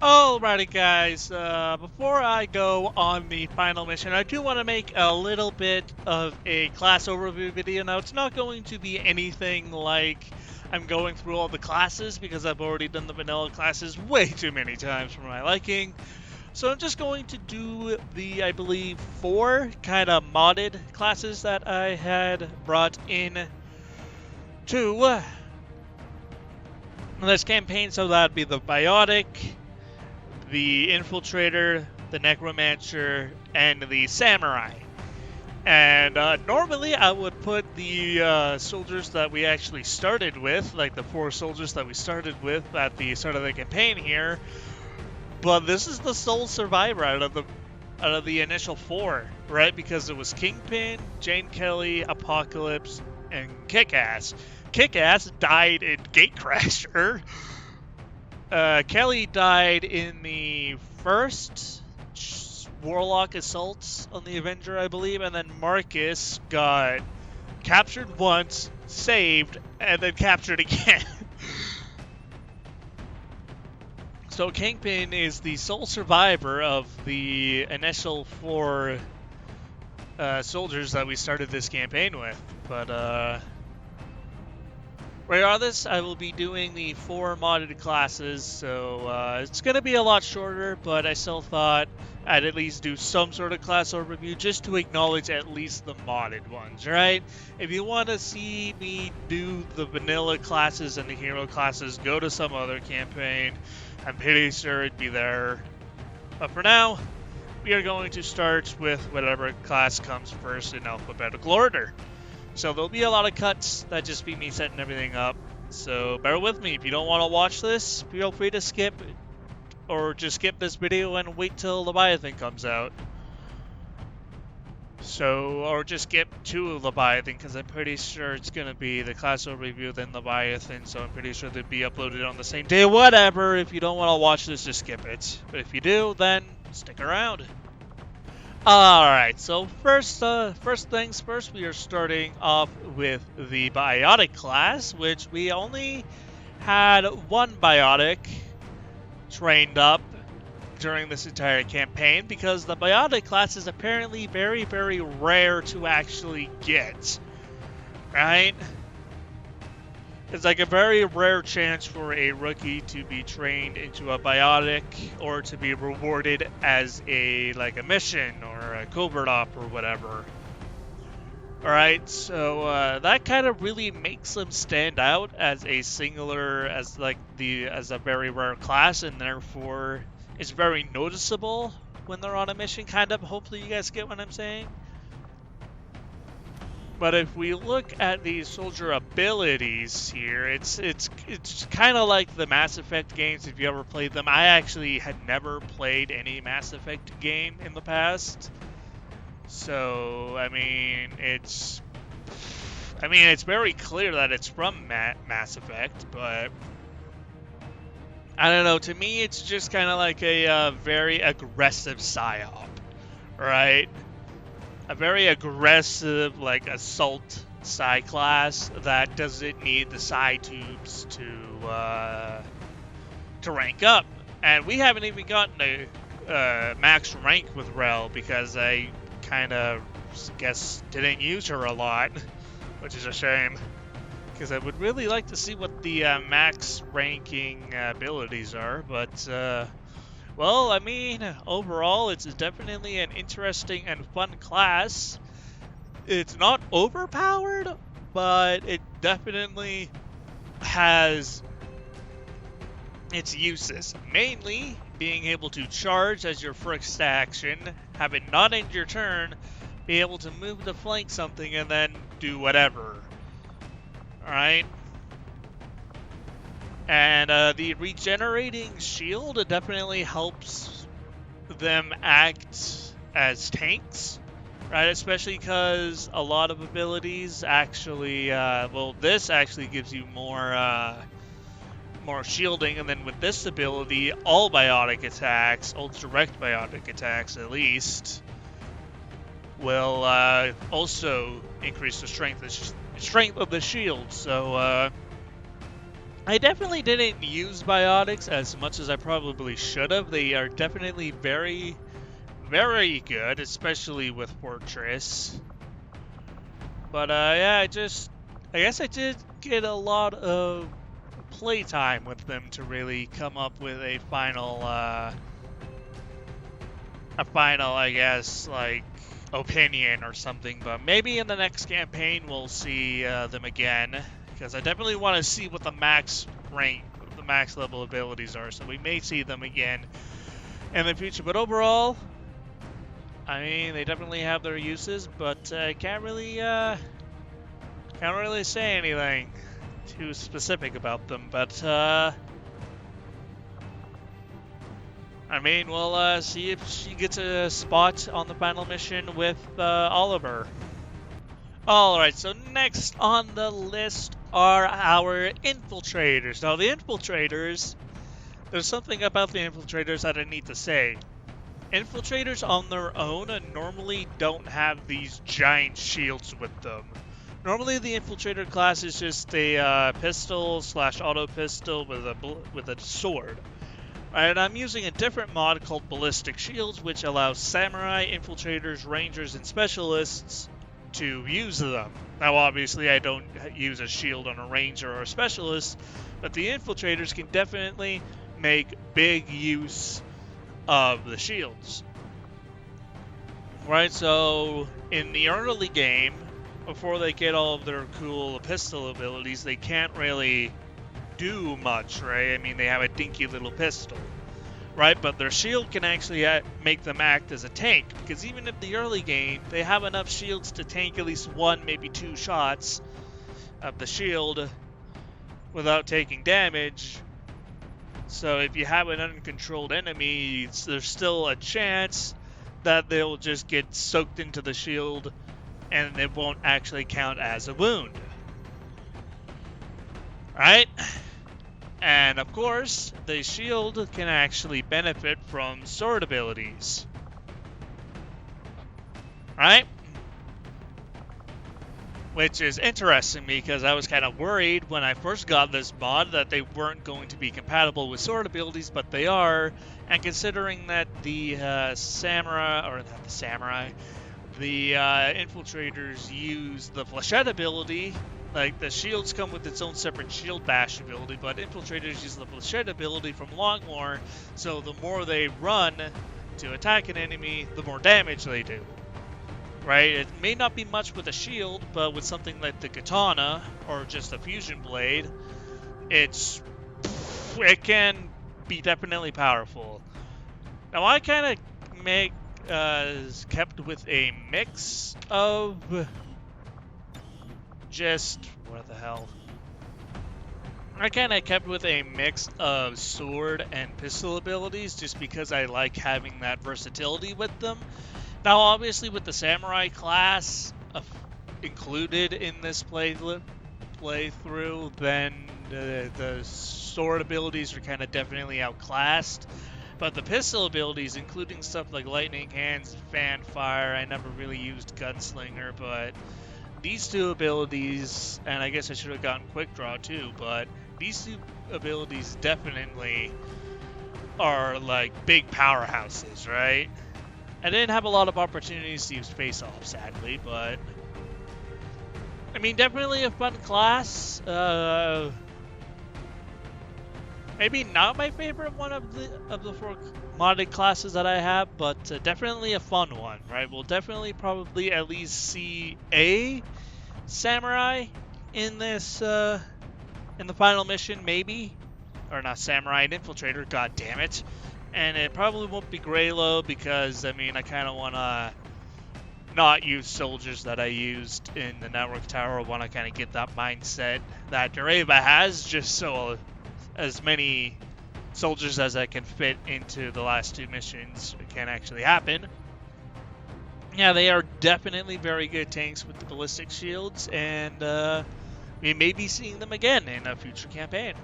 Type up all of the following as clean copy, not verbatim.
Alrighty guys, before I go on the final mission, I do want to make a little bit of a class overview video. Now, it's not going to be anything like I'm going through all the classes, because I've already done the vanilla classes way too many times for my liking. So I'm just going to do the, I believe, 4 kind of modded classes that I had brought in to this campaign. So that'd be the Biotic, the Infiltrator, the Necromancer, and the Samurai. And normally I would put the soldiers that we actually started with, like the 4 soldiers that we started with at the start of the campaign here. But this is the sole survivor out of the initial 4, right? Because it was Kingpin, Jane Kelly, Apocalypse, and Kick-Ass. Kick-Ass died in Gatecrasher. Kelly died in the first Warlock assaults on the Avenger, I believe, and then Marcus got captured once, saved, and then captured again. So Kingpin is the sole survivor of the initial 4 soldiers that we started this campaign with. But regardless, I will be doing the 4 modded classes, so it's going to be a lot shorter, but I still thought I'd at least do some sort of class overview just to acknowledge at least the modded ones, right? If you want to see me do the vanilla classes and the hero classes, go to some other campaign. I'm pretty sure it'd be there. But for now, we are going to start with whatever class comes first in alphabetical order. So there'll be a lot of cuts. That just be me setting everything up. So bear with me. If you don't want to watch this, feel free to skip, or just skip this video and wait till Leviathan comes out. So, or just skip to Leviathan, because I'm pretty sure it's going to be the class overview, then Leviathan, so I'm pretty sure they'd be uploaded on the same day. Whatever, if you don't want to watch this, just skip it. But if you do, then stick around. Alright, so first things first, we are starting off with the Biotic class, which we only had 1 Biotic trained up during this entire campaign, because the Biotic class is apparently very, very rare to actually get, right? It's like a very rare chance for a rookie to be trained into a Biotic, or to be rewarded as a mission or a covert op or whatever. Alright, so that kind of really makes them stand out as a singular, as a very rare class, and therefore it's very noticeable when they're on a mission, kind of. Hopefully you guys get what I'm saying. But if we look at the soldier abilities here, it's kind of like the Mass Effect games, if you ever played them. I actually had never played any Mass Effect game in the past. So, I mean, it's very clear that it's from Mass Effect, but I don't know. To me, it's just kind of like a very aggressive psyop, right? A very aggressive, assault psi class that doesn't need the psi tubes to rank up. And we haven't even gotten a max rank with Rel, because I kind of didn't use her a lot, which is a shame, because I would really like to see what the max ranking abilities are. But well, I mean, overall it's definitely an interesting and fun class. It's not overpowered, but it definitely has its uses, mainly being able to charge as your first action, have it not end your turn, be able to move to flank something, and then do whatever. Alright? And the regenerating shield definitely helps them act as tanks, right? Especially because a lot of abilities actually, this actually gives you more shielding, and then with this ability, all biotic attacks, all direct biotic attacks at least, will also increase the strength of the shield. So I definitely didn't use Biotics as much as I probably should have. They are definitely very, very good, especially with Fortress. But yeah, I guess I did get a lot of playtime with them to really come up with a final, I guess, like, opinion or something. But maybe in the next campaign we'll see them again, because I definitely want to see what the max rank, the max level abilities are. So we may see them again in the future. But overall, I mean, they definitely have their uses, but I can't really say anything too specific about them. But I mean, we'll see if she gets a spot on the final mission with Oliver. Alright, so next on the list are our Infiltrators. Now, the Infiltrators, there's something about the Infiltrators that I need to say. Infiltrators on their own normally don't have these giant shields with them. Normally, the Infiltrator class is just a pistol/auto pistol with a sword. And I'm using a different mod called Ballistic Shields, which allows samurai, infiltrators, rangers, and specialists to use them. Now, obviously, I don't use a shield on a ranger or a specialist, but the infiltrators can definitely make big use of the shields. Right, so in the early game, before they get all of their cool pistol abilities, they can't really do much, right? I mean, they have a dinky little pistol, right? But their shield can actually make them act as a tank, because even in the early game, they have enough shields to tank at least one, maybe two shots of the shield without taking damage. So if you have an uncontrolled enemy, there's still a chance that they'll just get soaked into the shield and it won't actually count as a wound. Right? And of course, the shield can actually benefit from sword abilities. Right? Which is interesting because I was kind of worried when I first got this mod that they weren't going to be compatible with sword abilities, but they are. And considering that the infiltrators use the flechette ability, like the shields come with its own separate shield bash ability, but infiltrators use the flechette ability from Longmore, so the more they run to attack an enemy, the more damage they do. Right? It may not be much with a shield, but with something like the katana or just a fusion blade, it can be definitely powerful. Now I kind of kept with a mix of I kind of kept with a mix of sword and pistol abilities just because I like having that versatility with them. Now, obviously, with the samurai class included in this playthrough, then the sword abilities are kind of definitely outclassed. But the pistol abilities, including stuff like lightning hands, fan fire, I never really used gunslinger, but these two abilities, and I guess I should have gotten quick draw too, but these two abilities definitely are like big powerhouses, right? I didn't have a lot of opportunities to use face-off, sadly, but I mean, definitely a fun class. Maybe not my favorite one of the four modded classes that I have, but definitely a fun one, right? We'll definitely probably at least see a samurai in this in the final mission, maybe, or not samurai, an infiltrator. God damn it! And it probably won't be Greylow because, I mean, I kind of want to not use soldiers that I used in the network tower. I want to kind of get that mindset that Nareva has, just so as many soldiers as I can fit into the last two missions can actually happen. Yeah, they are definitely very good tanks with the ballistic shields, and we may be seeing them again in a future campaign.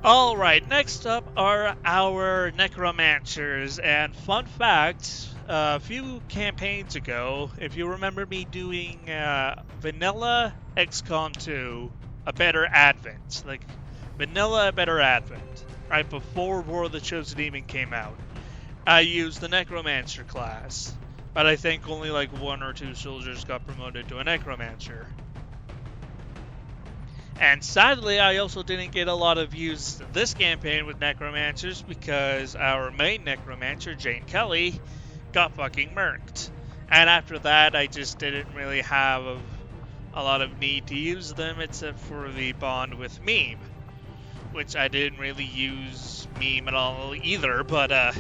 Alright, next up are our Necromancers, and fun fact, a few campaigns ago, if you remember me doing Vanilla Xcom 2, a better advent, like vanilla, a better advent, right before War of the Chosen even came out, I used the Necromancer class, but I think only like 1 or 2 soldiers got promoted to a Necromancer. And sadly, I also didn't get a lot of use this campaign with Necromancers because our main Necromancer, Jane Kelly, got fucking murked. And after that, I just didn't really have a lot of need to use them except for the bond with Meme, which I didn't really use Meme at all either, but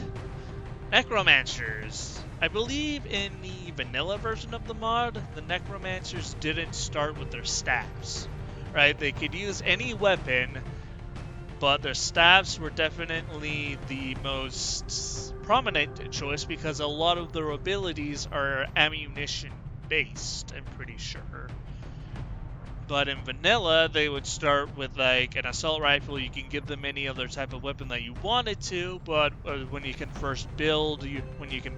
Necromancers. I believe in the vanilla version of the mod, the Necromancers didn't start with their staffs. Right, they could use any weapon, but their staffs were definitely the most prominent choice because a lot of their abilities are ammunition based, I'm pretty sure. But in vanilla, they would start with like an assault rifle. You can give them any other type of weapon that you wanted to, but when you can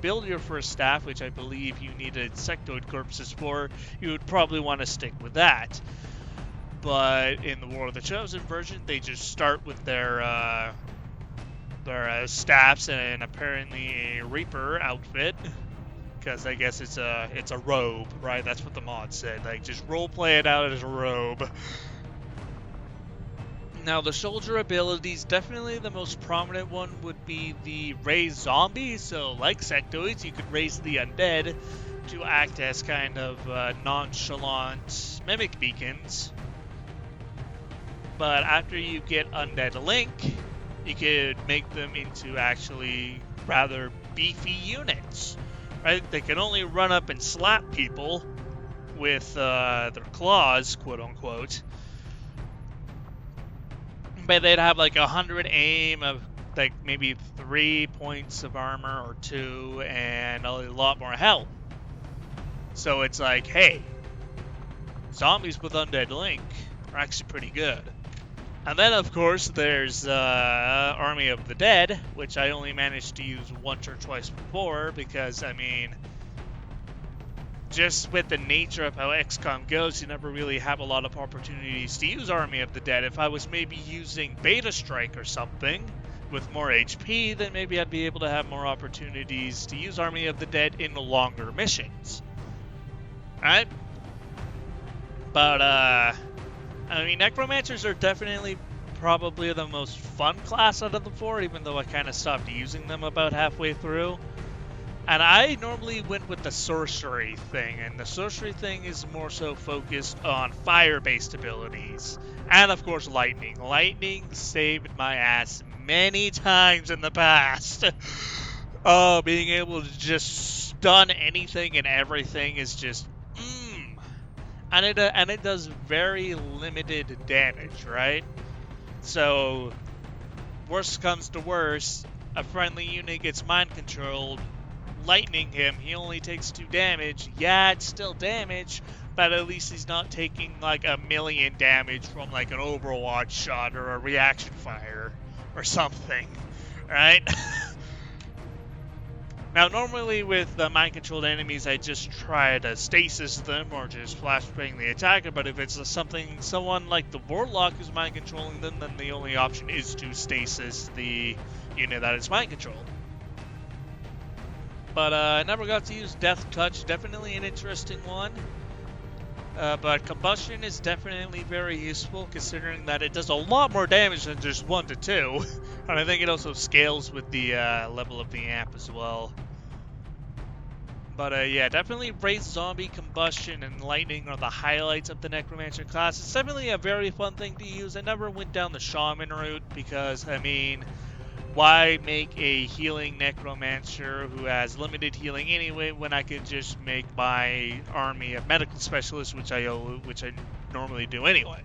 build your first staff, which I believe you needed sectoid corpses for, you would probably want to stick with that. But in the War of the Chosen version, they just start with their staffs and apparently a Reaper outfit, because I guess it's a robe, right? That's what the mod said. Like, just roleplay it out as a robe. Now, the soldier abilities, definitely the most prominent one would be the raise zombies. So, like sectoids, you could raise the undead to act as kind of nonchalant mimic beacons. But after you get Undead Link, you could make them into actually rather beefy units, right? They can only run up and slap people with their claws, quote unquote. But they'd have like 100 aim of like maybe 3 points of armor or 2 and a lot more health. So it's like, hey, zombies with Undead Link are actually pretty good. And then, of course, there's Army of the Dead, which I only managed to use once or twice before because, I mean, just with the nature of how Xcom goes, you never really have a lot of opportunities to use Army of the Dead. If I was maybe using Beta Strike or something with more HP, then maybe I'd be able to have more opportunities to use Army of the Dead in the longer missions. Alright? But, I mean, Necromancers are definitely probably the most fun class out of the 4, even though I kind of stopped using them about halfway through. And I normally went with the sorcery thing, and the sorcery thing is more so focused on fire-based abilities. And, of course, lightning. Lightning saved my ass many times in the past. Oh, being able to just stun anything and everything is just... And it does very limited damage, right? So, worst comes to worst, a friendly unit gets mind controlled, lightning him, he only takes 2 damage. Yeah, it's still damage, but at least he's not taking like 1,000,000 damage from like an Overwatch shot or a reaction fire or something, right? Now, normally with mind-controlled enemies, I just try to stasis them or just flashbang the attacker, but if it's someone like the Warlock who's mind-controlling them, then the only option is to stasis the unit that is mind-controlled. But I never got to use Death Touch, definitely an interesting one. But Combustion is definitely very useful, considering that it does a lot more damage than just 1 to 2. And I think it also scales with the level of the amp as well. But yeah, definitely Wraith, Zombie, Combustion, and Lightning are the highlights of the Necromancer class. It's definitely a very fun thing to use. I never went down the Shaman route because, I mean, why make a healing Necromancer who has limited healing anyway when I could just make my army a medical specialist, which I normally do anyway.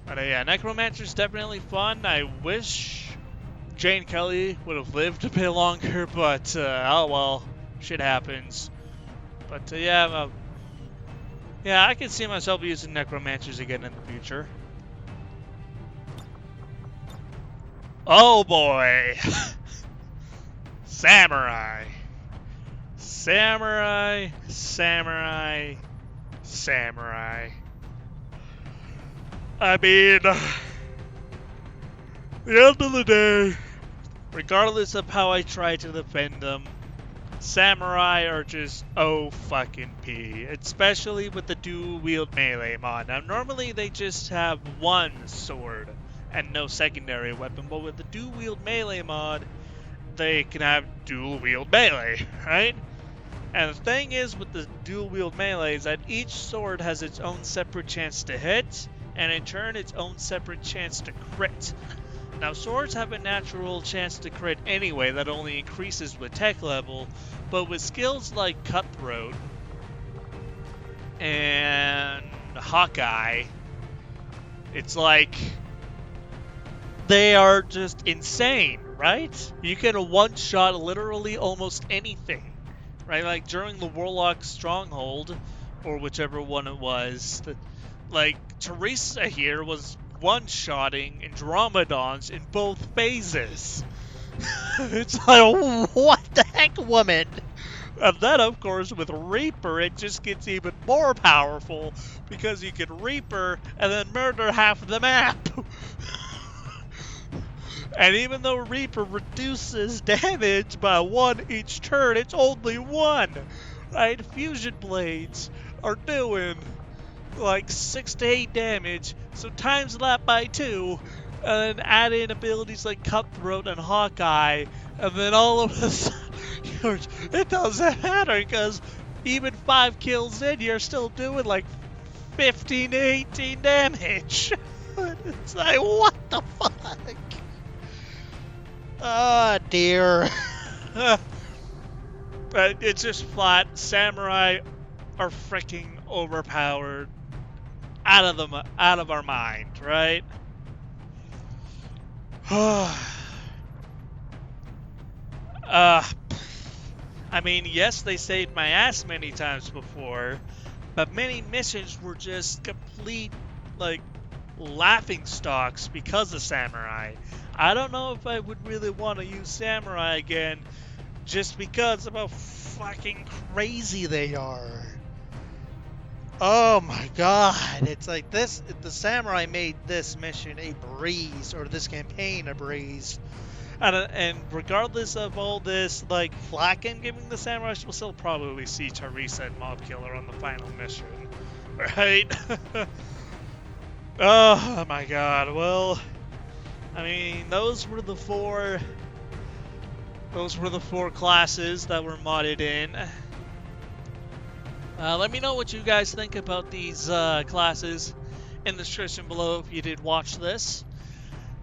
But yeah, Necromancer's definitely fun. I wish Jane Kelly would have lived a bit longer, but oh well, shit happens. But yeah, I can see myself using Necromancers again in the future. Oh boy! Samurai. Samurai, samurai, samurai. I mean, at the end of the day, regardless of how I try to defend them, samurai are just O-fucking-P, especially with the dual-wield melee mod. Now, normally they just have one sword and no secondary weapon, but with the dual-wield melee mod, they can have dual-wield melee, right? And the thing is with the dual-wield melee is that each sword has its own separate chance to hit, and in turn its own separate chance to crit. Now, swords have a natural chance to crit anyway that only increases with tech level, but with skills like Cutthroat and Hawkeye, it's like they are just insane, right? You can one-shot literally almost anything, right? Like during the Warlock Stronghold, or whichever one it was, like Teresa here was one-shotting Andromedons in both phases. It's like, what the heck, woman? And then, of course, with Reaper, it just gets even more powerful because you can Reaper and then murder half the map. And even though Reaper reduces damage by 1 each turn, it's only 1. Right? Fusion Blades are doing like 6 to 8 damage, so times that by 2, and then add in abilities like Cutthroat and Hawkeye, and then all of a sudden, it doesn't matter, because even 5 kills in, you're still doing like 15 to 18 damage. It's like, what the fuck? Oh, dear. But it's just flat. Samurai are freaking overpowered. Out of our mind, right? I mean, yes, they saved my ass many times before, but many missions were just complete, like, laughing stocks because of Samurai. I don't know if I would really want to use Samurai again just because of how fucking crazy they are. Oh my god, it's like this, the Samurai made this mission a breeze, or this campaign a breeze. And regardless of all this, like, flack I'm giving the Samurai, we'll still probably see Teresa and Mob Killer on the final mission, right? Oh my god, well, I mean, those were the four classes that were modded in. Let me know what you guys think about these classes in the description below if you did watch this.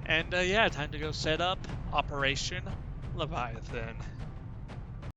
And yeah, time to go set up Operation Leviathan.